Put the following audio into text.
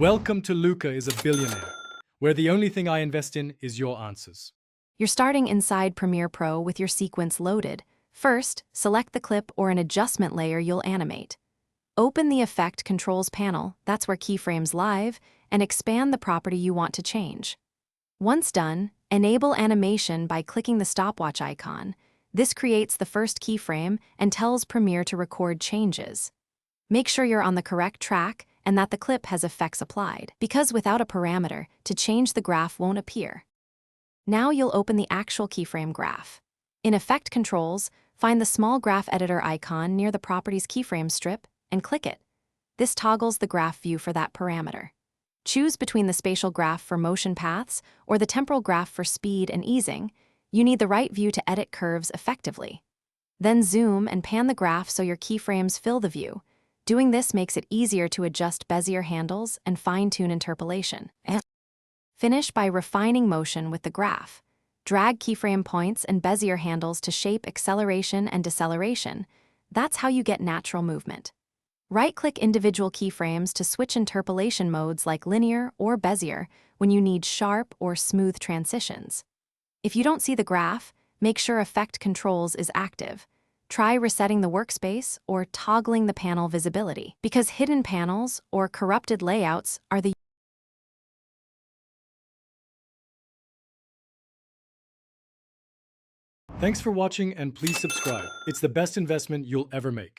Welcome to Luca is a Billionaire, where the only thing I invest in is your answers. You're starting inside Premiere Pro with your sequence loaded. First, select the clip or an adjustment layer you'll animate. Open the Effect Controls panel, that's where Keyframe's live, and expand the property you want to change. Once done, enable animation by clicking the stopwatch icon. This creates the first keyframe and tells Premiere to record changes. Make sure you're on the correct track and that the clip has effects applied, because without a parameter, to change the graph won't appear. Now you'll open the actual keyframe graph. In Effect Controls, find the small graph editor icon near the property's keyframe strip and click it. This toggles the graph view for that parameter. Choose between the spatial graph for motion paths or the temporal graph for speed and easing. You need the right view to edit curves effectively. Then zoom and pan the graph so your keyframes fill the view. Doing this makes it easier to adjust Bezier handles and fine-tune interpolation. Finish by refining motion with the graph. Drag keyframe points and Bezier handles to shape acceleration and deceleration. That's how you get natural movement. Right-click individual keyframes to switch interpolation modes like linear or Bezier when you need sharp or smooth transitions. If you don't see the graph, make sure Effect Controls is active. Try resetting the workspace or toggling the panel visibility, because hidden panels or corrupted layouts are the Thanks for watching and please subscribe. It's the best investment you'll ever make.